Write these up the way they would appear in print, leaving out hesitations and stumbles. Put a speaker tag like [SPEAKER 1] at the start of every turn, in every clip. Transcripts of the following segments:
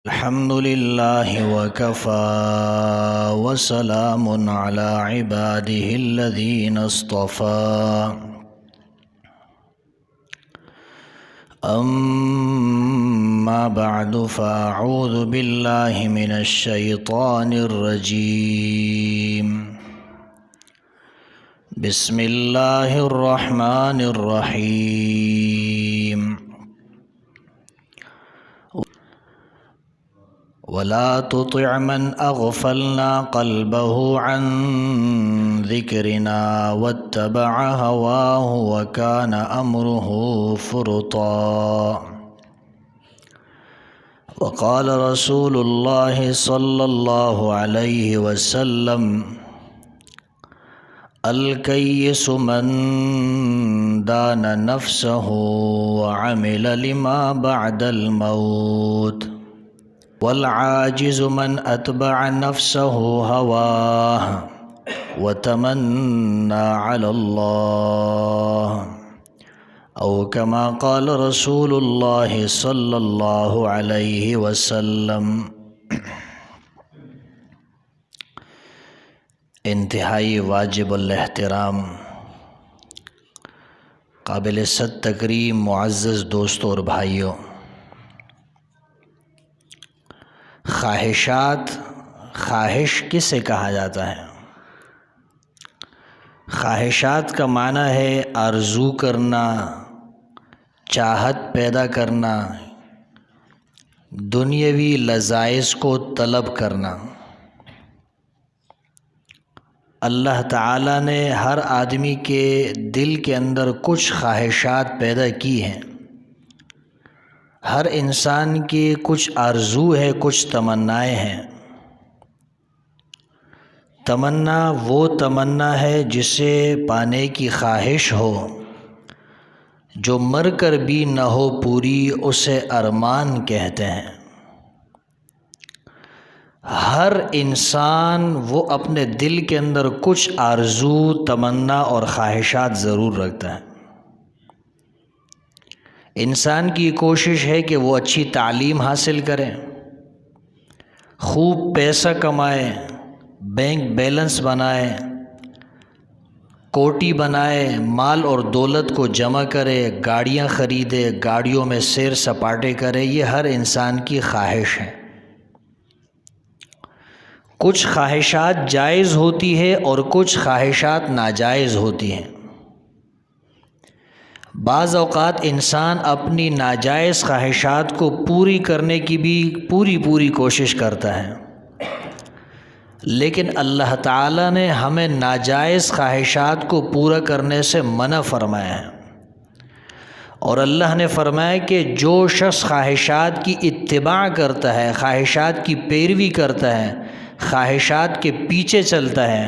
[SPEAKER 1] الحمد لله وكفى وسلام على عباده الذين اصطفى أما بعد فأعوذ بالله من الشيطان الرجيم بسم الله الرحمن الرحيم ولا تطع من أغفلنا قلبه عن ذكرنا واتبع هواه وكان أمره فرطا وقال رسول الله صلى الله عليه وسلم الكيس من دان نفسه وعمل لما بعد الموت والعاجز من أتبع نفسه هواه وتمنى على الله أو كما قال رسول الله صلى الله عليه وسلم۔ انتہائی واجب الاحترام قابل صد تکریم معزز دوستوں اور بھائیوں، خواہش کسے کہا جاتا ہے؟ خواہشات کا معنی ہے آرزو کرنا، چاہت پیدا کرنا، دنیاوی لذائذ کو طلب کرنا۔ اللہ تعالیٰ نے ہر آدمی کے دل کے اندر کچھ خواہشات پیدا کی ہیں۔ ہر انسان کی کچھ آرزو ہے، کچھ تمنائیں ہیں۔ تمنا وہ تمنا ہے جسے پانے کی خواہش ہو، جو مر کر بھی نہ ہو پوری، اسے ارمان کہتے ہیں۔ ہر انسان وہ اپنے دل کے اندر کچھ آرزو، تمنا اور خواہشات ضرور رکھتا ہے۔ انسان کی کوشش ہے کہ وہ اچھی تعلیم حاصل کرے، خوب پیسہ کمائے، بینک بیلنس بنائے، کوٹی بنائے، مال اور دولت کو جمع کرے، گاڑیاں خریدے، گاڑیوں میں سیر سپاٹے کرے۔ یہ ہر انسان کی خواہش ہے۔ کچھ خواہشات جائز ہوتی ہے اور کچھ خواہشات ناجائز ہوتی ہیں۔ بعض اوقات انسان اپنی ناجائز خواہشات کو پوری کرنے کی بھی پوری کوشش کرتا ہے، لیکن اللہ تعالیٰ نے ہمیں ناجائز خواہشات کو پورا کرنے سے منع فرمایا ہے، اور اللہ نے فرمایا کہ جو شخص خواہشات کی اتباع کرتا ہے، خواہشات کی پیروی کرتا ہے، خواہشات کے پیچھے چلتا ہے،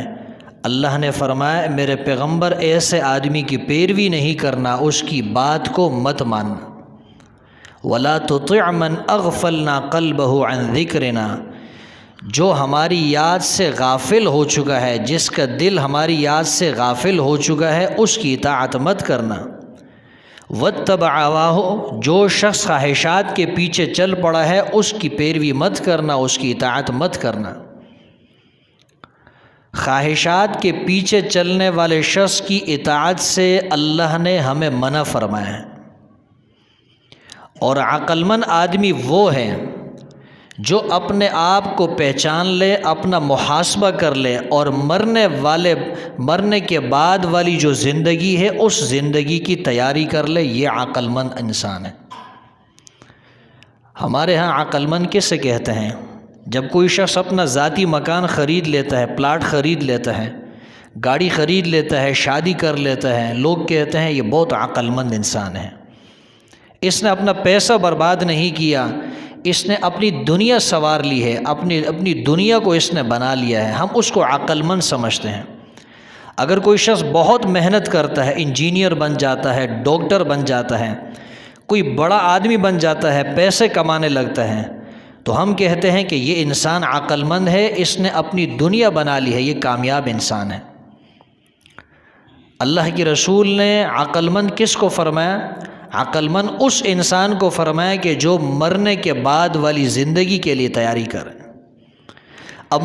[SPEAKER 1] اللہ نے فرمایا میرے پیغمبر ایسے آدمی کی پیروی نہیں کرنا، اس کی بات کو مت ماننا۔ وَلَا تُطِعْ مَنْ أَغْفَلْنَا قَلْبَهُ عَنْ ذِكْرِنَا، جو ہماری یاد سے غافل ہو چکا ہے، جس کا دل ہماری یاد سے غافل ہو چکا ہے، اس کی اطاعت مت کرنا۔ وَاتَّبَعَ هَوَاهُ، جو شخص خواہشات کے پیچھے چل پڑا ہے، اس کی پیروی مت کرنا، اس کی اطاعت مت کرنا۔ خواہشات کے پیچھے چلنے والے شخص کی اطاعت سے اللہ نے ہمیں منع فرمایا ہے، اور عقل مند آدمی وہ ہے جو اپنے آپ کو پہچان لے، اپنا محاسبہ کر لے، اور مرنے کے بعد والی جو زندگی ہے اس زندگی کی تیاری کر لے۔ یہ عقل مند انسان ہے۔ ہمارے ہاں عقل مند کسے کہتے ہیں؟ جب کوئی شخص اپنا ذاتی مکان خرید لیتا ہے، پلاٹ خرید لیتا ہے، گاڑی خرید لیتا ہے، شادی کر لیتا ہے، لوگ کہتے ہیں یہ بہت عقل مند انسان ہے، اس نے اپنا پیسہ برباد نہیں کیا، اس نے اپنی دنیا سنوار لی ہے، اپنی دنیا کو اس نے بنا لیا ہے، ہم اس کو عقل مند سمجھتے ہیں۔ اگر کوئی شخص بہت محنت کرتا ہے، انجینئر بن جاتا ہے، ڈاکٹر بن جاتا ہے، کوئی بڑا آدمی بن جاتا ہے، پیسے کمانے لگتا ہے، تو ہم کہتے ہیں کہ یہ انسان عقل مند ہے، اس نے اپنی دنیا بنا لی ہے، یہ کامیاب انسان ہے۔ اللہ کی رسول نے عقل مند کس کو فرمایا؟ عقل مند اس انسان کو فرمایا کہ جو مرنے کے بعد والی زندگی کے لیے تیاری کرے۔ اب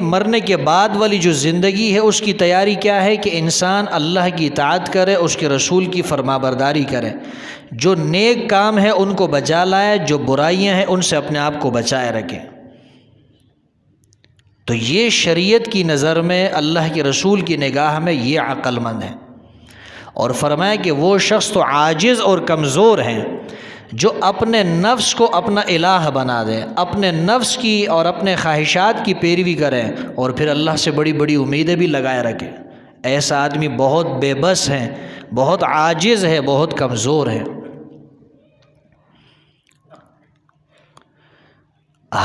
[SPEAKER 1] مرنے کے بعد والی جو زندگی ہے اس کی تیاری کیا ہے کہ انسان اللہ کی اطاعت کرے، اس کے رسول کی فرمانبرداری کرے، جو نیک کام ہے ان کو بجا لائے، جو برائیاں ہیں ان سے اپنے آپ کو بچائے رکھے۔ تو یہ شریعت کی نظر میں، اللہ کے رسول کی نگاہ میں یہ عقل مند ہے۔ اور فرمایا کہ وہ شخص تو عاجز اور کمزور ہیں جو اپنے نفس کو اپنا الہ بنا دے، اپنے نفس کی اور اپنے خواہشات کی پیروی کریں اور پھر اللہ سے بڑی بڑی امیدیں بھی لگائے رکھیں۔ ایسا آدمی بہت بے بس ہے، بہت عاجز ہے، بہت کمزور ہے۔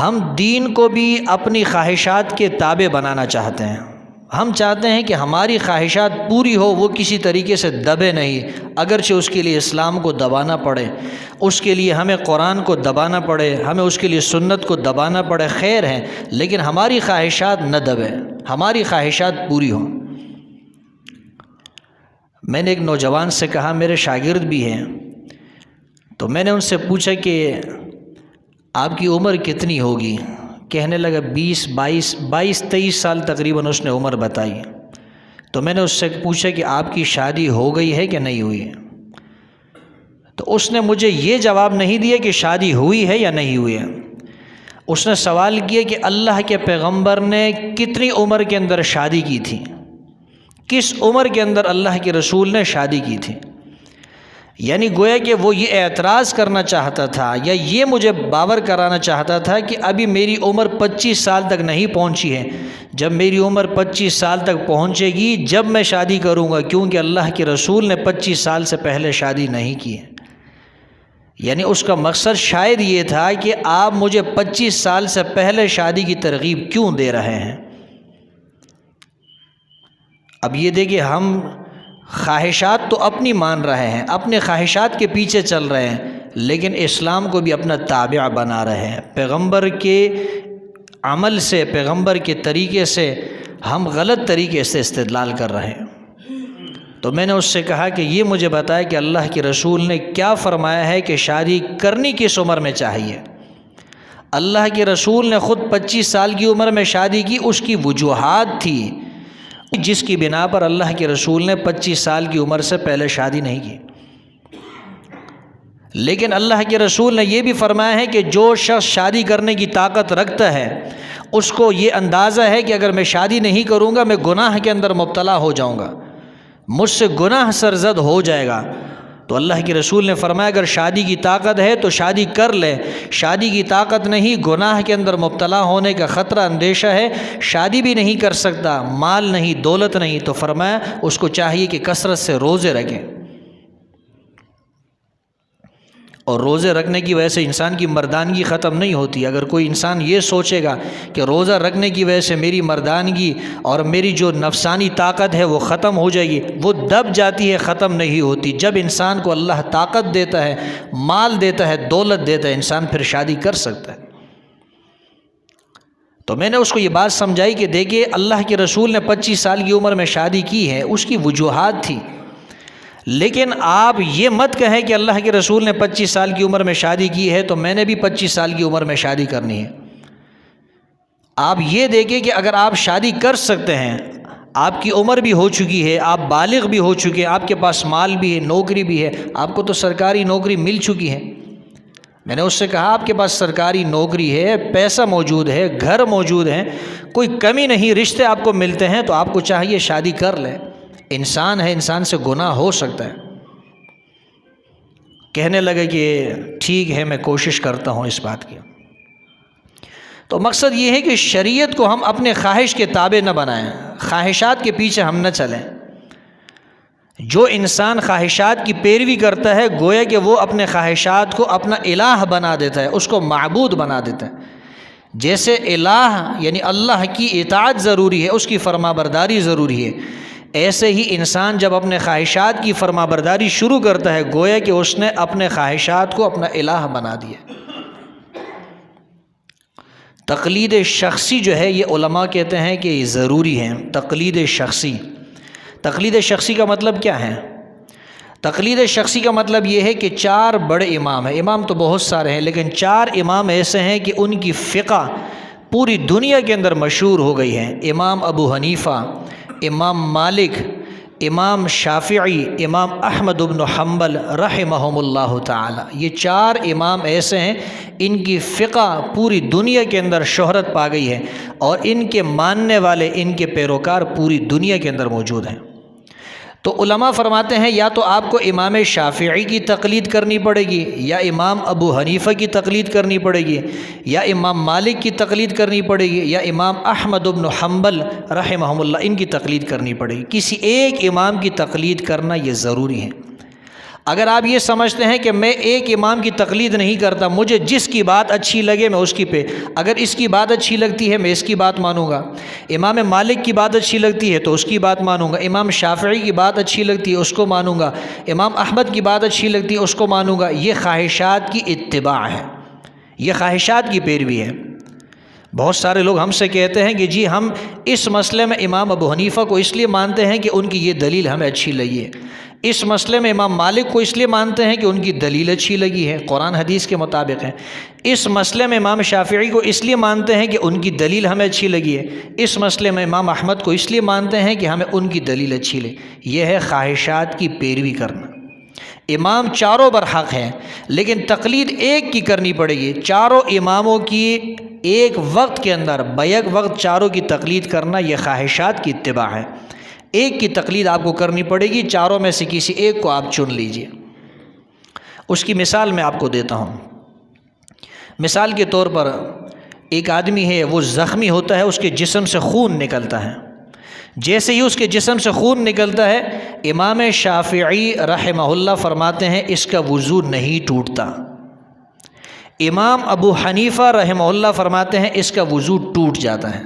[SPEAKER 1] ہم دین کو بھی اپنی خواہشات کے تابع بنانا چاہتے ہیں۔ ہم چاہتے ہیں کہ ہماری خواہشات پوری ہو، وہ کسی طریقے سے دبے نہیں، اگرچہ اس کے لیے اسلام کو دبانا پڑے، اس کے لیے ہمیں قرآن کو دبانا پڑے، ہمیں اس کے لیے سنت کو دبانا پڑے، خیر ہے، لیکن ہماری خواہشات نہ دبے، ہماری خواہشات پوری ہوں۔ میں نے ایک نوجوان سے کہا، میرے شاگرد بھی ہیں، تو میں نے ان سے پوچھا کہ آپ کی عمر کتنی ہوگی؟ کہنے لگا 22-23 سال تقریباً اس نے عمر بتائی۔ تو میں نے اس سے پوچھا کہ آپ کی شادی ہو گئی ہے کہ نہیں ہوئی ہے؟ تو اس نے مجھے یہ جواب نہیں دیا کہ شادی ہوئی ہے یا نہیں ہوئی ہے۔ اس نے سوال کیا کہ اللہ کے پیغمبر نے کتنی عمر کے اندر شادی کی تھی، کس عمر کے اندر اللہ کے رسول نے شادی کی تھی؟ یعنی گویا کہ وہ یہ اعتراض کرنا چاہتا تھا یا یہ مجھے باور کرانا چاہتا تھا کہ ابھی میری عمر 25 سال تک نہیں پہنچی ہے، جب میری عمر 25 سال تک پہنچے گی جب میں شادی کروں گا، کیونکہ اللہ کے رسول نے 25 سال سے پہلے شادی نہیں کی ہے۔ یعنی اس کا مقصد شاید یہ تھا کہ آپ مجھے 25 سال سے پہلے شادی کی ترغیب کیوں دے رہے ہیں؟ اب یہ دیکھیں، ہم خواہشات تو اپنی مان رہے ہیں، اپنے خواہشات کے پیچھے چل رہے ہیں، لیکن اسلام کو بھی اپنا تابع بنا رہے ہیں۔ پیغمبر کے عمل سے، پیغمبر کے طریقے سے ہم غلط طریقے سے استدلال کر رہے ہیں۔ تو میں نے اس سے کہا کہ یہ مجھے بتایا کہ اللہ کے رسول نے کیا فرمایا ہے کہ شادی کرنی کس عمر میں چاہیے؟ اللہ کے رسول نے خود 25 سال کی عمر میں شادی کی، اس کی وجوہات تھی جس کی بنا پر اللہ کے رسول نے 25 سال کی عمر سے پہلے شادی نہیں کی۔ لیکن اللہ کے رسول نے یہ بھی فرمایا ہے کہ جو شخص شادی کرنے کی طاقت رکھتا ہے اس کو یہ اندازہ ہے کہ اگر میں شادی نہیں کروں گا میں گناہ کے اندر مبتلا ہو جاؤں گا، مجھ سے گناہ سرزد ہو جائے گا۔ تو اللہ کے رسول نے فرمایا اگر شادی کی طاقت ہے تو شادی کر لے، شادی کی طاقت نہیں، گناہ کے اندر مبتلا ہونے کا خطرہ اندیشہ ہے، شادی بھی نہیں کر سکتا، مال نہیں، دولت نہیں، تو فرمایا اس کو چاہیے کہ کثرت سے روزے رکھے۔ اور روزے رکھنے کی وجہ سے انسان کی مردانگی ختم نہیں ہوتی۔ اگر کوئی انسان یہ سوچے گا کہ روزہ رکھنے کی وجہ سے میری مردانگی اور میری جو نفسانی طاقت ہے وہ ختم ہو جائے گی، وہ دب جاتی ہے، ختم نہیں ہوتی۔ جب انسان کو اللہ طاقت دیتا ہے، مال دیتا ہے، دولت دیتا ہے، انسان پھر شادی کر سکتا ہے۔ تو میں نے اس کو یہ بات سمجھائی کہ دیکھیے اللہ کے رسول نے 25 سال کی عمر میں شادی کی ہے، اس کی وجوہات تھی، لیکن آپ یہ مت کہیں کہ اللہ کے رسول نے 25 سال کی عمر میں شادی کی ہے تو میں نے بھی 25 سال کی عمر میں شادی کرنی ہے۔ آپ یہ دیکھیں کہ اگر آپ شادی کر سکتے ہیں، آپ کی عمر بھی ہو چکی ہے، آپ بالغ بھی ہو چکے ہیں، آپ کے پاس مال بھی ہے، نوکری بھی ہے، آپ کو تو سرکاری نوکری مل چکی ہے۔ میں نے اس سے کہا آپ کے پاس سرکاری نوکری ہے، پیسہ موجود ہے، گھر موجود ہے، کوئی کمی نہیں، رشتے آپ کو ملتے ہیں، تو آپ کو چاہیے شادی کر لیں۔ انسان ہے، انسان سے گناہ ہو سکتا ہے۔ کہنے لگے کہ ٹھیک ہے میں کوشش کرتا ہوں اس بات کی۔ تو مقصد یہ ہے کہ شریعت کو ہم اپنے خواہش کے تابع نہ بنائیں، خواہشات کے پیچھے ہم نہ چلیں۔ جو انسان خواہشات کی پیروی کرتا ہے گویا کہ وہ اپنے خواہشات کو اپنا الہ بنا دیتا ہے، اس کو معبود بنا دیتا ہے۔ جیسے الہ یعنی اللہ کی اطاعت ضروری ہے، اس کی فرمانبرداری ضروری ہے، ایسے ہی انسان جب اپنے خواہشات کی فرمانبرداری شروع کرتا ہے گویا کہ اس نے اپنے خواہشات کو اپنا الہ بنا دیا۔ تقلید شخصی جو ہے یہ علماء کہتے ہیں کہ یہ ضروری ہے۔ تقلید شخصی کا مطلب کیا ہے؟ تقلید شخصی کا مطلب یہ ہے کہ 4 بڑے امام ہیں، امام تو بہت سارے ہیں لیکن 4 امام ایسے ہیں کہ ان کی فقہ پوری دنیا کے اندر مشہور ہو گئی ہے۔ امام ابو حنیفہ، امام مالک، امام شافعی، امام احمد بن حنبل رحمہم اللہ تعالی، یہ 4 امام ایسے ہیں ان کی فقہ پوری دنیا کے اندر شہرت پا گئی ہے اور ان کے ماننے والے، ان کے پیروکار پوری دنیا کے اندر موجود ہیں۔ تو علماء فرماتے ہیں یا تو آپ کو امام شافعی کی تقلید کرنی پڑے گی، یا امام ابو حنیفہ کی تقلید کرنی پڑے گی، یا امام مالک کی تقلید کرنی پڑے گی، یا امام احمد بن حنبل رحمہم اللہ ان کی تقلید کرنی پڑے گی۔ کسی ایک امام کی تقلید کرنا یہ ضروری ہے۔ اگر آپ یہ سمجھتے ہیں کہ میں ایک امام کی تقلید نہیں کرتا، مجھے جس کی بات اچھی لگے میں اس کی پہ، اگر اس کی بات اچھی لگتی ہے میں اس کی بات مانوں گا، امام مالک کی بات اچھی لگتی ہے تو اس کی بات مانوں گا، امام شافعی کی بات اچھی لگتی ہے اس کو مانوں گا، امام احمد کی بات اچھی لگتی ہے اس کو مانوں گا، یہ خواہشات کی اتباع ہے، یہ خواہشات کی پیروی ہے۔ بہت سارے لوگ ہم سے کہتے ہیں کہ جی ہم اس مسئلے میں امام ابو حنیفہ کو اس لیے مانتے ہیں کہ ان کی یہ دلیل ہمیں اچھی لگی ہے، اس مسئلے میں امام مالک کو اس لیے مانتے ہیں کہ ان کی دلیل اچھی لگی ہے، قرآن حدیث کے مطابق ہے، اس مسئلے میں امام شافعی کو اس لیے مانتے ہیں کہ ان کی دلیل ہمیں اچھی لگی ہے، اس مسئلے میں امام احمد کو اس لیے مانتے ہیں کہ ہمیں ان کی دلیل اچھی لگی۔ یہ ہے خواہشات کی پیروی کرنا۔ امام چاروں برحق ہیں لیکن تقلید ایک کی کرنی پڑے گی۔ چاروں اماموں کی ایک وقت کے اندر بیک وقت چاروں کی تقلید کرنا یہ خواہشات کی اتباع ہے۔ ایک کی تقلید آپ کو کرنی پڑے گی، چاروں میں سے کسی ایک کو آپ چن لیجئے۔ اس کی مثال میں آپ کو دیتا ہوں۔ مثال کے طور پر ایک آدمی ہے، وہ زخمی ہوتا ہے، اس کے جسم سے خون نکلتا ہے۔ جیسے ہی اس کے جسم سے خون نکلتا ہے، امام شافعی رحمہ اللہ فرماتے ہیں اس کا وضو نہیں ٹوٹتا۔ امام ابو حنیفہ رحمہ اللہ فرماتے ہیں اس کا وضو ٹوٹ جاتا ہے۔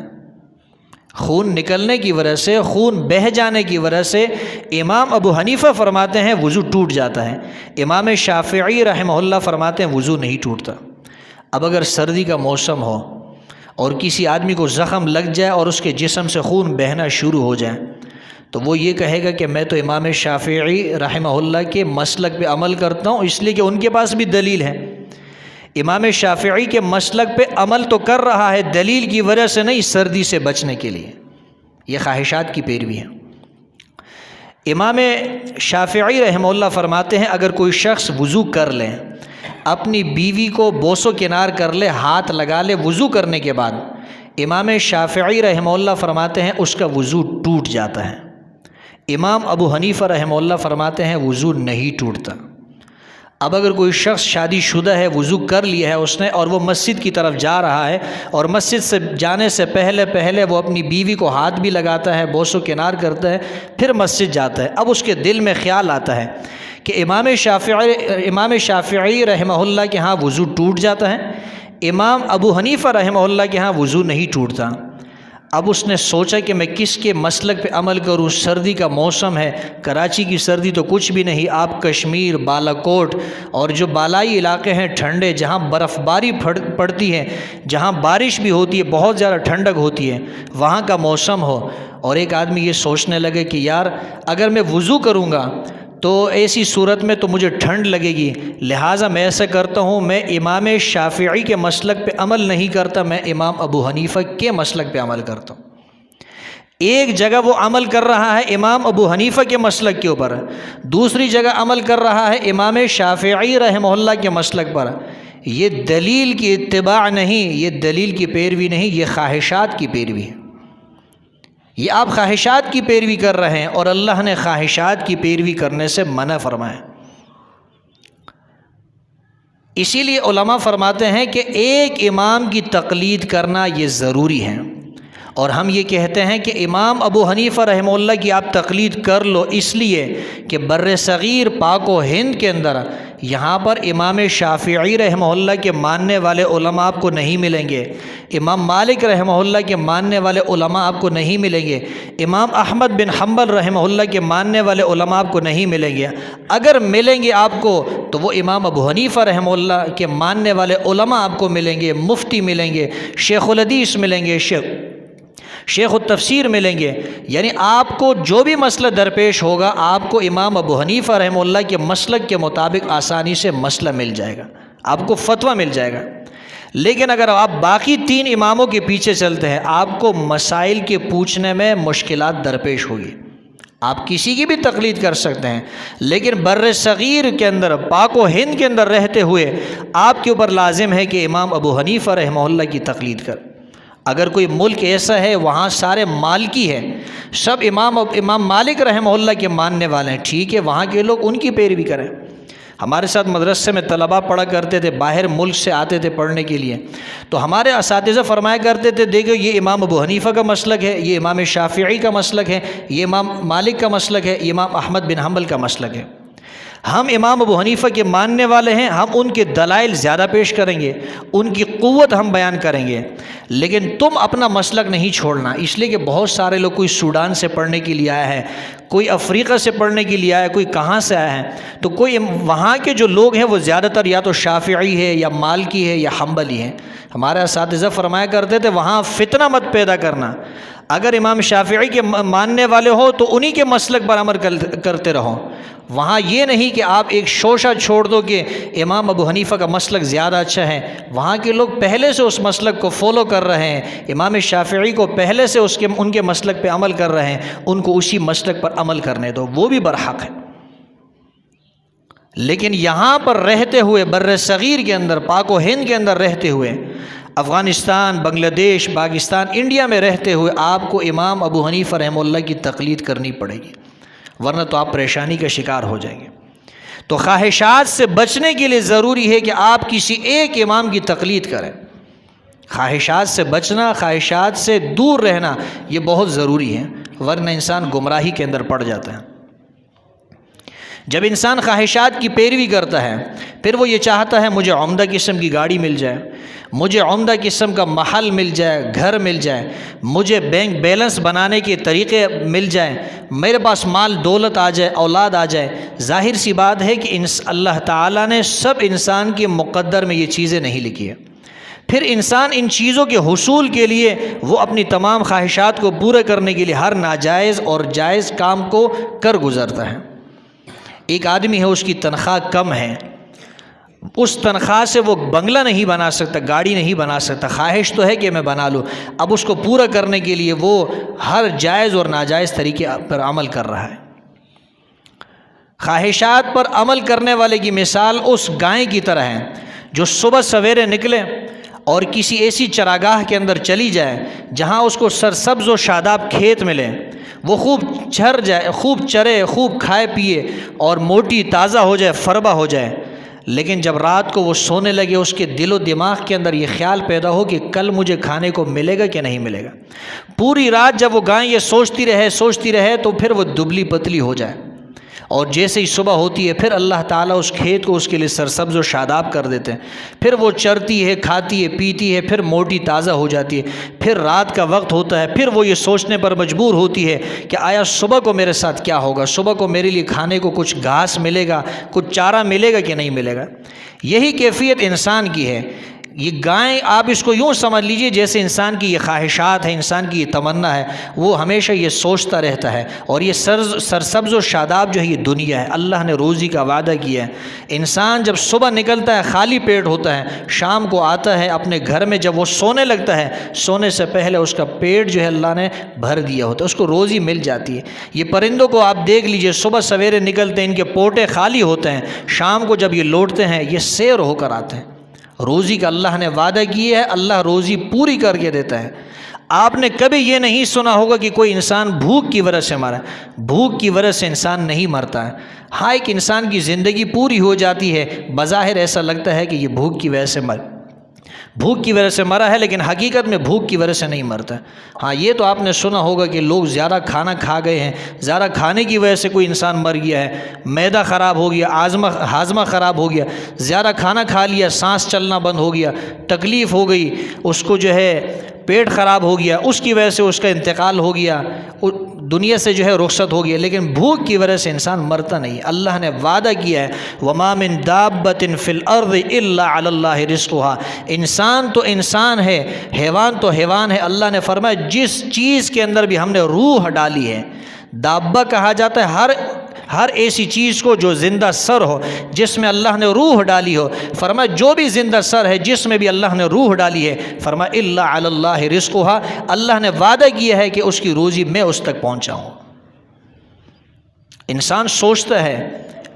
[SPEAKER 1] خون نکلنے کی وجہ سے، خون بہہ جانے کی وجہ سے امام ابو حنیفہ فرماتے ہیں وضو ٹوٹ جاتا ہے، امام شافعی رحمہ اللہ فرماتے ہیں وضو نہیں ٹوٹتا۔ اب اگر سردی کا موسم ہو اور کسی آدمی کو زخم لگ جائے اور اس کے جسم سے خون بہنا شروع ہو جائے تو وہ یہ کہے گا کہ میں تو امام شافعی رحمہ اللہ کے مسلک پہ عمل کرتا ہوں، اس لیے کہ ان کے پاس بھی دلیل ہے۔ امام شافعی کے مسلک پہ عمل تو کر رہا ہے دلیل کی وجہ سے نہیں، سردی سے بچنے کے لیے۔ یہ خواہشات کی پیروی ہے۔ امام شافعی رحمہ اللہ فرماتے ہیں اگر کوئی شخص وضو کر لے، اپنی بیوی کو بوس و کنار کر لے، ہاتھ لگا لے وضو کرنے کے بعد، امام شافعی رحمہ اللہ فرماتے ہیں اس کا وضو ٹوٹ جاتا ہے۔ امام ابو حنیفہ رحمہ اللہ فرماتے ہیں وضو نہیں ٹوٹتا۔ اب اگر کوئی شخص شادی شدہ ہے، وضو کر لیا ہے اس نے اور وہ مسجد کی طرف جا رہا ہے اور مسجد سے جانے سے پہلے وہ اپنی بیوی کو ہاتھ بھی لگاتا ہے، بوس و کنار کرتا ہے، پھر مسجد جاتا ہے، اب اس کے دل میں خیال آتا ہے کہ امام شافعی رحمہ اللہ کے ہاں وضو ٹوٹ جاتا ہے، امام ابو حنیفہ رحمہ اللہ کے ہاں وضو نہیں ٹوٹتا۔ اب اس نے سوچا کہ میں کس کے مسلک پہ عمل کروں، سردی کا موسم ہے، کراچی کی سردی تو کچھ بھی نہیں، آپ کشمیر، بالا کوٹ اور جو بالائی علاقے ہیں ٹھنڈے، جہاں برف باری پڑتی ہے، جہاں بارش بھی ہوتی ہے، بہت زیادہ ٹھنڈک ہوتی ہے، وہاں کا موسم ہو، اور ایک آدمی یہ سوچنے لگے کہ یار اگر میں وضو کروں گا تو ایسی صورت میں تو مجھے ٹھنڈ لگے گی، لہٰذا میں ایسا کرتا ہوں میں امام شافعی کے مسلک پہ عمل نہیں کرتا، میں امام ابو حنیفہ کے مسلک پہ عمل کرتا ہوں۔ ایک جگہ وہ عمل کر رہا ہے امام ابو حنیفہ کے مسلک کے اوپر، دوسری جگہ عمل کر رہا ہے امام شافعی رحمہ اللہ کے مسلک پر۔ یہ دلیل کی اتباع نہیں، یہ دلیل کی پیروی نہیں، یہ خواہشات کی پیروی ہے۔ یہ آپ خواہشات کی پیروی کر رہے ہیں اور اللہ نے خواہشات کی پیروی کرنے سے منع فرمایا۔ اسی لیے علماء فرماتے ہیں کہ ایک امام کی تقلید کرنا یہ ضروری ہے، اور ہم یہ کہتے ہیں کہ امام ابو حنیفہ رحمہ اللہ کی آپ تقلید کر لو اس لیے کہ بر صغیر پاک و ہند کے اندر یہاں پر امام شافعی رحمہ اللہ کے ماننے والے علماء آپ کو نہیں ملیں گے، امام مالک رحمہ اللہ کے ماننے والے علماء آپ کو نہیں ملیں گے، امام احمد بن حنبل رحمہ اللہ کے ماننے والے علماء آپ کو نہیں ملیں گے۔ اگر ملیں گے آپ کو تو وہ امام ابو حنیفہ رحمہ اللہ کے ماننے والے علماء آپ کو ملیں گے، مفتی ملیں گے، شیخ الحدیث ملیں گے، شیخ التفسیر ملیں گے، یعنی آپ کو جو بھی مسئلہ درپیش ہوگا آپ کو امام ابو حنیفہ رحمہ اللہ کے مسلک کے مطابق آسانی سے مسئلہ مل جائے گا، آپ کو فتویٰ مل جائے گا۔ لیکن اگر آپ باقی 3 اماموں کے پیچھے چلتے ہیں آپ کو مسائل کے پوچھنے میں مشکلات درپیش ہوگی۔ آپ کسی کی بھی تقلید کر سکتے ہیں، لیکن بر صغیر کے اندر، پاک و ہند کے اندر رہتے ہوئے آپ کے اوپر لازم ہے کہ امام ابو حنیفہ رحمہ اللہ کی تقلید کر۔ اگر کوئی ملک ایسا ہے وہاں سارے مالکی ہیں، سب امام مالک رحمہ اللہ کے ماننے والے ہیں، ٹھیک ہے، وہاں کے لوگ ان کی پیروی کریں۔ ہمارے ساتھ مدرسے میں طلباء پڑھا کرتے تھے، باہر ملک سے آتے تھے پڑھنے کے لیے، تو ہمارے اساتذہ فرمایا کرتے تھے دیکھو یہ امام ابو حنیفہ کا مسلک ہے، یہ امام شافعی کا مسلک ہے، یہ امام مالک کا مسلک ہے، یہ امام احمد بن حنبل کا مسلک ہے۔ ہم امام ابو حنیفہ کے ماننے والے ہیں، ہم ان کے دلائل زیادہ پیش کریں گے، ان کی قوت ہم بیان کریں گے، لیکن تم اپنا مسلک نہیں چھوڑنا۔ اس لیے کہ بہت سارے لوگ، کوئی سوڈان سے پڑھنے کے لیے آیا ہے، کوئی افریقہ سے پڑھنے کے لیے آیا ہے، کوئی کہاں سے آیا ہے، تو کوئی وہاں کے جو لوگ ہیں وہ زیادہ تر یا تو شافعی ہے یا مالکی ہے یا حنبلی ہے۔ ہمارے اساتذہ فرمایا کرتے تھے وہاں فتنہ مت پیدا کرنا، اگر امام شافعی کے ماننے والے ہو تو انہی کے مسلک پر عمل کرتے رہو، وہاں یہ نہیں کہ آپ ایک شوشہ چھوڑ دو کہ امام ابو حنیفہ کا مسلک زیادہ اچھا ہے، وہاں کے لوگ پہلے سے اس مسلک کو فالو کر رہے ہیں، امام شافعی کو پہلے سے ان کے مسلک پہ عمل کر رہے ہیں، ان کو اسی مسلک پر عمل کرنے دو، وہ بھی برحق ہے۔ لیکن یہاں پر رہتے ہوئے، بر صغیر کے اندر، پاک و ہند کے اندر رہتے ہوئے، افغانستان، بنگلہ دیش، پاکستان، انڈیا میں رہتے ہوئے آپ کو امام ابو حنیفہ رحمہ اللہ کی تقلید کرنی پڑے گی، ورنہ تو آپ پریشانی کا شکار ہو جائیں گے۔ تو خواہشات سے بچنے کے لیے ضروری ہے کہ آپ کسی ایک امام کی تقلید کریں۔ خواہشات سے بچنا، خواہشات سے دور رہنا یہ بہت ضروری ہے، ورنہ انسان گمراہی کے اندر پڑ جاتا ہے۔ جب انسان خواہشات کی پیروی کرتا ہے پھر وہ یہ چاہتا ہے مجھے عمدہ قسم کی گاڑی مل جائے، مجھے عمدہ قسم کا محل مل جائے، گھر مل جائے، مجھے بینک بیلنس بنانے کے طریقے مل جائیں، میرے پاس مال دولت آ جائے، اولاد آ جائے۔ ظاہر سی بات ہے کہ اللہ تعالیٰ نے سب انسان کے مقدر میں یہ چیزیں نہیں لکھی ہیں، پھر انسان ان چیزوں کے حصول کے لیے وہ اپنی تمام خواہشات کو پورے کرنے کے لیے ہر ناجائز اور جائز کام کو کر گزرتا ہے۔ ایک آدمی ہے، اس کی تنخواہ کم ہے، اس تنخواہ سے وہ بنگلہ نہیں بنا سکتا، گاڑی نہیں بنا سکتا، خواہش تو ہے کہ میں بنا لوں، اب اس کو پورا کرنے کے لیے وہ ہر جائز اور ناجائز طریقے پر عمل کر رہا ہے۔ خواہشات پر عمل کرنے والے کی مثال اس گائے کی طرح ہے جو صبح سویرے نکلے اور کسی ایسی چراگاہ کے اندر چلی جائے جہاں اس کو سرسبز و شاداب کھیت ملے، وہ خوب چر جائے، خوب چرے، خوب کھائے پیے اور موٹی تازہ ہو جائے، فربا ہو جائے، لیکن جب رات کو وہ سونے لگے اس کے دل و دماغ کے اندر یہ خیال پیدا ہو کہ کل مجھے کھانے کو ملے گا کہ نہیں ملے گا، پوری رات جب وہ گائے یہ سوچتی رہے تو پھر وہ دبلی پتلی ہو جائے، اور جیسے ہی صبح ہوتی ہے پھر اللہ تعالیٰ اس کھیت کو اس کے لیے سرسبز و شاداب کر دیتے ہیں، پھر وہ چرتی ہے، کھاتی ہے، پیتی ہے، پھر موٹی تازہ ہو جاتی ہے، پھر رات کا وقت ہوتا ہے، پھر وہ یہ سوچنے پر مجبور ہوتی ہے کہ آیا صبح کو میرے ساتھ کیا ہوگا، صبح کو میرے لیے کھانے کو کچھ گھاس ملے گا، کچھ چارہ ملے گا کہ نہیں ملے گا۔ یہی کیفیت انسان کی ہے۔ یہ گائے آپ اس کو یوں سمجھ لیجئے جیسے انسان کی یہ خواہشات ہے، انسان کی یہ تمنا ہے، وہ ہمیشہ یہ سوچتا رہتا ہے، اور یہ سرسبز و شاداب جو ہے یہ دنیا ہے، اللہ نے روزی کا وعدہ کیا ہے۔ انسان جب صبح نکلتا ہے خالی پیٹ ہوتا ہے، شام کو آتا ہے اپنے گھر میں، جب وہ سونے لگتا ہے سونے سے پہلے اس کا پیٹ جو ہے اللہ نے بھر دیا ہوتا ہے، اس کو روزی مل جاتی ہے۔ یہ پرندوں کو آپ دیکھ لیجئے، صبح سویرے نکلتے ہیں، ان کے پوٹے خالی ہوتے ہیں، شام کو جب یہ لوٹتے ہیں یہ سیر ہو کر آتے ہیں۔ روزی کا اللہ نے وعدہ کیا ہے، اللہ روزی پوری کر کے دیتا ہے۔ آپ نے کبھی یہ نہیں سنا ہوگا کہ کوئی انسان بھوک کی وجہ سے مرا ہے، بھوک کی وجہ سے انسان نہیں مرتا ہے۔ ہاں، ایک انسان کی زندگی پوری ہو جاتی ہے، بظاہر ایسا لگتا ہے کہ یہ بھوک کی وجہ سے بھوک کی وجہ سے مرا ہے، لیکن حقیقت میں بھوک کی وجہ سے نہیں مرتا۔ ہاں، یہ تو آپ نے سنا ہوگا کہ لوگ زیادہ کھانا کھا گئے ہیں، زیادہ کھانے کی وجہ سے کوئی انسان مر گیا ہے، معدہ خراب ہو گیا، ہاضمہ خراب ہو گیا، زیادہ کھانا کھا لیا، سانس چلنا بند ہو گیا، تکلیف ہو گئی، اس کو جو ہے پیٹ خراب ہو گیا، اس کی وجہ سے اس کا انتقال ہو گیا، دنیا سے جو ہے رخصت ہو گیا، لیکن بھوک کی وجہ سے انسان مرتا نہیں۔ اللہ نے وعدہ کیا ہے وَمَا مِن دَابَّةٍ فِي الْأَرْضِ إِلَّا عَلَى اللَّهِ رِزْقُهَا، انسان تو انسان ہے، حیوان تو حیوان ہے۔ اللہ نے فرمایا جس چیز کے اندر بھی ہم نے روح ڈالی ہے، دابہ کہا جاتا ہے ہر ایسی چیز کو جو زندہ سر ہو، جس میں اللہ نے روح ڈالی ہو۔ فرمایا جو بھی زندہ سر ہے جس میں بھی اللہ نے روح ڈالی ہے، فرمایا الا علی اللہ رزقها، اللہ نے وعدہ کیا ہے کہ اس کی روزی میں اس تک پہنچاؤں۔ انسان سوچتا ہے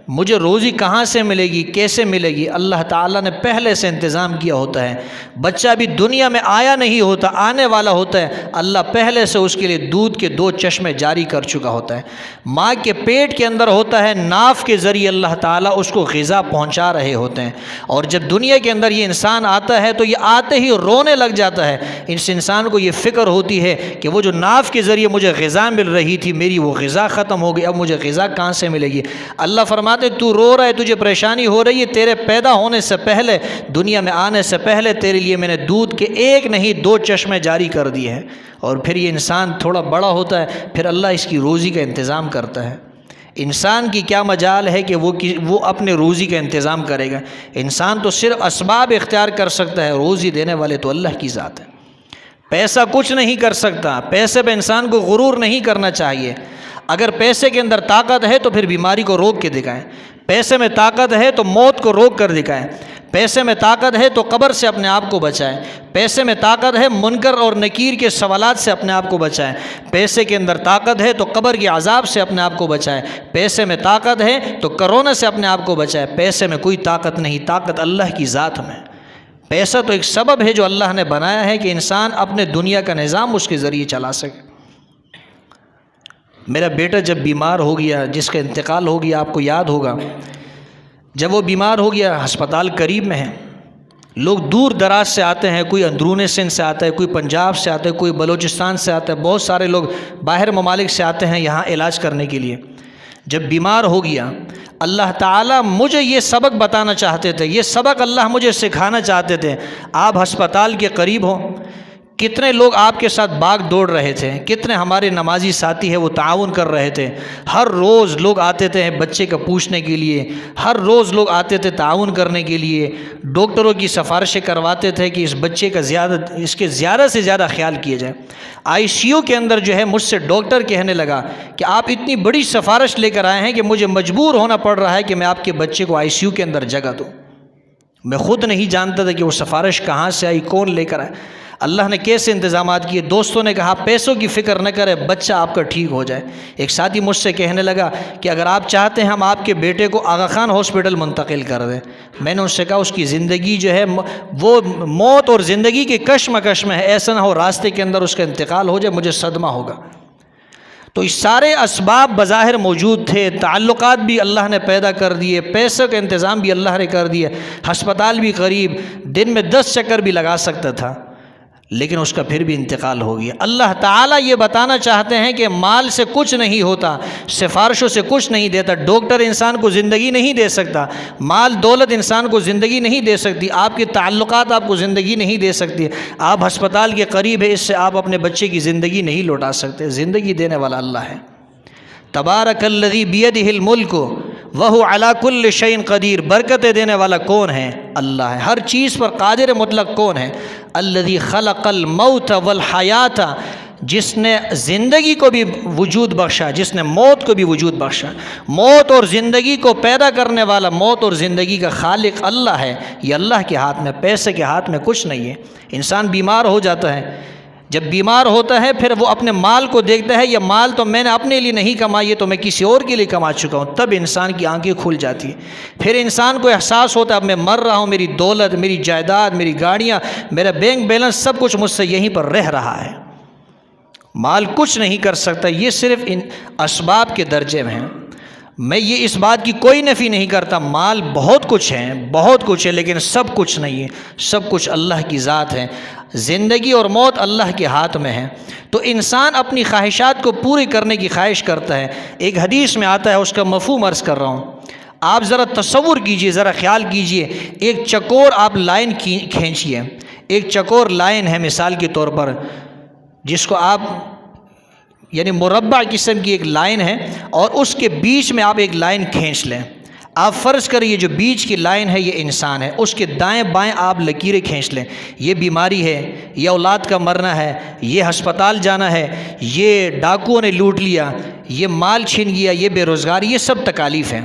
[SPEAKER 1] مجھے روزی کہاں سے ملے گی، کیسے ملے گی؟ اللہ تعالیٰ نے پہلے سے انتظام کیا ہوتا ہے۔ بچہ بھی دنیا میں آیا نہیں ہوتا، آنے والا ہوتا ہے، اللہ پہلے سے اس کے لیے دودھ کے 2 چشمے جاری کر چکا ہوتا ہے۔ ماں کے پیٹ کے اندر ہوتا ہے، ناف کے ذریعے اللہ تعالیٰ اس کو غذا پہنچا رہے ہوتے ہیں، اور جب دنیا کے اندر یہ انسان آتا ہے تو یہ آتے ہی رونے لگ جاتا ہے۔ اس انسان کو یہ فکر ہوتی ہے کہ وہ جو ناف کے ذریعے مجھے غذا مل رہی تھی، میری وہ غذا ختم ہو گئی، اب مجھے غذا کہاں سے ملے گی؟ اللہ فرماتے تو رو رہا ہے، تجھے پریشانی ہو رہی ہے، تیرے پیدا ہونے سے پہلے، دنیا میں آنے سے پہلے تیرے لیے میں نے دودھ کے 1 نہیں 2 چشمے جاری کر دیے ہیں۔ اور پھر یہ انسان تھوڑا بڑا ہوتا ہے، پھر اللہ اس کی روزی کا انتظام کرتا ہے۔ انسان کی کیا مجال ہے کہ وہ اپنے روزی کا انتظام کرے گا؟ انسان تو صرف اسباب اختیار کر سکتا ہے، روزی دینے والے تو اللہ کی ذات ہے۔ پیسہ کچھ نہیں کر سکتا، پیسے پہ انسان کو غرور نہیں کرنا چاہیے۔ اگر پیسے کے اندر طاقت ہے تو پھر بیماری کو روک کے دکھائیں، پیسے میں طاقت ہے تو موت کو روک کر دکھائیں، پیسے میں طاقت ہے تو قبر سے اپنے آپ کو بچائیں، پیسے میں طاقت ہے منکر اور نکیر کے سوالات سے اپنے آپ کو بچائیں، پیسے کے اندر طاقت ہے تو قبر کے عذاب سے اپنے آپ کو بچائیں، پیسے میں طاقت ہے تو کرونا سے اپنے آپ کو بچائیں۔ پیسے میں کوئی طاقت نہیں، طاقت اللہ کی ذات میں۔ پیسہ تو ایک سبب ہے جو اللہ نے بنایا ہے کہ انسان اپنے دنیا کا نظام اس کے ذریعے چلا سکے۔ میرا بیٹا جب بیمار ہو گیا، جس کا انتقال ہو گیا، آپ کو یاد ہوگا، جب وہ بیمار ہو گیا، ہسپتال قریب میں ہے، لوگ دور دراز سے آتے ہیں، کوئی اندرون سندھ سے آتا ہے، کوئی پنجاب سے آتا ہے، کوئی بلوچستان سے آتا ہے، بہت سارے لوگ باہر ممالک سے آتے ہیں یہاں علاج کرنے کے لیے۔ جب بیمار ہو گیا، اللہ تعالیٰ مجھے یہ سبق بتانا چاہتے تھے، یہ سبق اللہ مجھے سکھانا چاہتے تھے۔ آپ ہسپتال کے قریب ہوں، کتنے لوگ آپ کے ساتھ بھاگ دوڑ رہے تھے، کتنے ہمارے نمازی ساتھی ہیں وہ تعاون کر رہے تھے، ہر روز لوگ آتے تھے بچے کا پوچھنے کے لیے، ہر روز لوگ آتے تھے تعاون کرنے کے لیے، ڈاکٹروں کی سفارشیں کرواتے تھے کہ اس بچے کا اس کے زیادہ سے زیادہ خیال کیا جائے۔ ICU کے اندر جو ہے مجھ سے ڈاکٹر کہنے لگا کہ آپ اتنی بڑی سفارش لے کر آئے ہیں کہ مجھے مجبور ہونا پڑ رہا ہے کہ میں آپ کے بچے کو ICU کے اندر جگہ دوں۔ میں خود نہیں جانتا تھا کہ وہ سفارش کہاں سے آئی، کون لے کر آئے، اللہ نے کیسے انتظامات کیے۔ دوستوں نے کہا پیسوں کی فکر نہ کرے، بچہ آپ کا ٹھیک ہو جائے۔ ایک ساتھی مجھ سے کہنے لگا کہ اگر آپ چاہتے ہیں ہم آپ کے بیٹے کو آغا خان ہاسپٹل منتقل کر دیں۔ میں نے اس سے کہا اس کی زندگی جو ہے وہ موت اور زندگی کے کشمکش میں ہے، ایسا نہ ہو راستے کے اندر اس کا انتقال ہو جائے، مجھے صدمہ ہوگا۔ تو اس سارے اسباب بظاہر موجود تھے، تعلقات بھی اللہ نے پیدا کر دیے، پیسے کا انتظام بھی اللہ نے کر دیا، ہسپتال بھی قریب، دن میں 10 چکر بھی لگا سکتا تھا، لیکن اس کا پھر بھی انتقال ہو گیا۔ اللہ تعالیٰ یہ بتانا چاہتے ہیں کہ مال سے کچھ نہیں ہوتا، سفارشوں سے کچھ نہیں دیتا، ڈاکٹر انسان کو زندگی نہیں دے سکتا، مال دولت انسان کو زندگی نہیں دے سکتی، آپ کے تعلقات آپ کو زندگی نہیں دے سکتی، آپ ہسپتال کے قریب ہے، اس سے آپ اپنے بچے کی زندگی نہیں لوٹا سکتے۔ زندگی دینے والا اللہ ہے۔ تبارک الذی بیدہ الملک وہو علی کل شیء قدیر، برکتیں دینے والا کون ہے؟ اللہ ہے، ہر چیز پر قادر مطلق کون ہے؟ الذی خلق الموت والحیات، جس نے زندگی کو بھی وجود بخشا، جس نے موت کو بھی وجود بخشا۔ موت اور زندگی کو پیدا کرنے والا، موت اور زندگی کا خالق اللہ ہے۔ یہ اللہ کے ہاتھ میں، پیسے کے ہاتھ میں کچھ نہیں ہے۔ انسان بیمار ہو جاتا ہے، جب بیمار ہوتا ہے پھر وہ اپنے مال کو دیکھتا ہے، یہ مال تو میں نے اپنے لیے نہیں کمائی ہے، تو میں کسی اور کے لیے کما چکا ہوں، تب انسان کی آنکھیں کھل جاتی ہیں۔ پھر انسان کو احساس ہوتا ہے اب میں مر رہا ہوں، میری دولت، میری جائیداد، میری گاڑیاں، میرا بینک بیلنس سب کچھ مجھ سے یہیں پر رہ رہا ہے۔ مال کچھ نہیں کر سکتا، یہ صرف ان اسباب کے درجے میں ہیں۔ میں یہ اس بات کی کوئی نفی نہیں کرتا، مال بہت کچھ ہے، بہت کچھ ہے، لیکن سب کچھ نہیں ہے، سب کچھ اللہ کی ذات ہے۔ زندگی اور موت اللہ کے ہاتھ میں ہے، تو انسان اپنی خواہشات کو پوری کرنے کی خواہش کرتا ہے۔ ایک حدیث میں آتا ہے، اس کا مفہوم عرض کر رہا ہوں، آپ ذرا تصور کیجئے، ذرا خیال کیجئے، ایک چکور آپ لائن کھینچیے، ایک چکور لائن ہے مثال کے طور پر، جس کو آپ یعنی مربع قسم کی ایک لائن ہے اور اس کے بیچ میں آپ ایک لائن کھینچ لیں. آپ فرض کریں یہ جو بیچ کی لائن ہے یہ انسان ہے، اس کے دائیں بائیں آپ لکیریں کھینچ لیں. یہ بیماری ہے، یہ اولاد کا مرنا ہے، یہ ہسپتال جانا ہے، یہ ڈاکوؤں نے لوٹ لیا، یہ مال چھن گیا، یہ بے روزگاری، یہ سب تکالیف ہیں.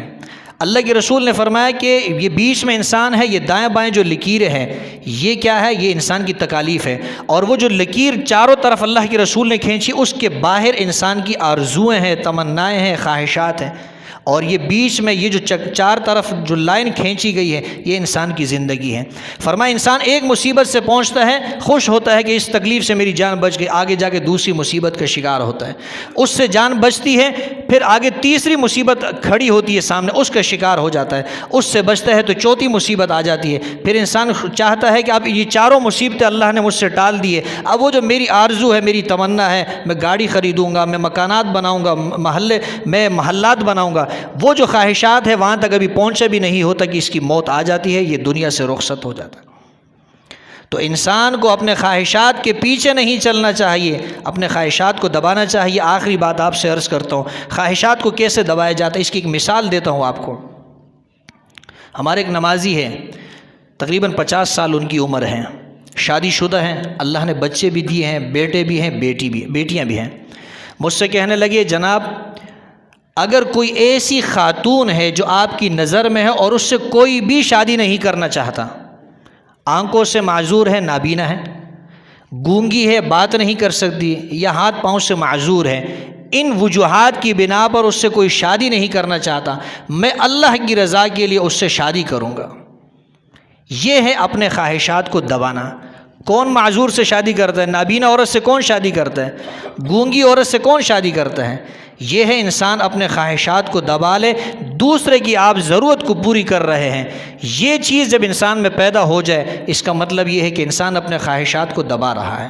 [SPEAKER 1] اللہ کے رسول نے فرمایا کہ یہ بیچ میں انسان ہے، یہ دائیں بائیں جو لکیریں ہیں یہ کیا ہے؟ یہ انسان کی تکالیف ہے. اور وہ جو لکیر چاروں طرف اللہ کے رسول نے کھینچی اس کے باہر انسان کی آرزوئیں ہیں، تمنائیں ہیں، خواہشات ہیں. اور یہ بیچ میں یہ جو چار طرف جو لائن کھینچی گئی ہے یہ انسان کی زندگی ہے. فرمایا انسان ایک مصیبت سے پہنچتا ہے، خوش ہوتا ہے کہ اس تکلیف سے میری جان بچ گئی، آگے جا کے دوسری مصیبت کا شکار ہوتا ہے، اس سے جان بچتی ہے، پھر آگے تیسری مصیبت کھڑی ہوتی ہے سامنے، اس کا شکار ہو جاتا ہے، اس سے بچتا ہے تو چوتھی مصیبت آ جاتی ہے. پھر انسان چاہتا ہے کہ اب یہ چاروں مصیبتیں اللہ نے مجھ سے ٹال دی ہے، اب وہ جو میری آرزو ہے، میری تمنا ہے، میں گاڑی خریدوں گا، میں مکانات بناؤں گا، میں محلات بناؤں گا، وہ جو خواہشات ہے وہاں تک ابھی پہنچے بھی نہیں ہوتا کہ اس کی موت آ جاتی ہے، یہ دنیا سے رخصت ہو جاتا ہے. تو انسان کو اپنے خواہشات کے پیچھے نہیں چلنا چاہیے، اپنے خواہشات کو دبانا چاہیے. آخری بات آپ سے عرض کرتا ہوں، خواہشات کو کیسے دبایا جاتا ہے اس کی ایک مثال دیتا ہوں آپ کو. ہمارے ایک نمازی ہے، تقریباً 50 سال ان کی عمر ہے، شادی شدہ ہیں، اللہ نے بچے بھی دیے ہیں، بیٹے بھی ہیں، بیٹیاں بھی ہیں. مجھ سے کہنے لگے جناب اگر کوئی ایسی خاتون ہے جو آپ کی نظر میں ہے اور اس سے کوئی بھی شادی نہیں کرنا چاہتا، آنکھوں سے معذور ہے، نابینا ہے، گونگی ہے، بات نہیں کر سکتی، یا ہاتھ پاؤں سے معذور ہے، ان وجوہات کی بنا پر اس سے کوئی شادی نہیں کرنا چاہتا، میں اللہ کی رضا کے لیے اس سے شادی کروں گا. یہ ہے اپنے خواہشات کو دبانا. کون معذور سے شادی کرتا ہے؟ نابینا عورت سے کون شادی کرتا ہے؟ گونگی عورت سے کون شادی کرتا ہے؟ یہ ہے انسان اپنے خواہشات کو دبا لے، دوسرے کی آپ ضرورت کو پوری کر رہے ہیں. یہ چیز جب انسان میں پیدا ہو جائے اس کا مطلب یہ ہے کہ انسان اپنے خواہشات کو دبا رہا ہے.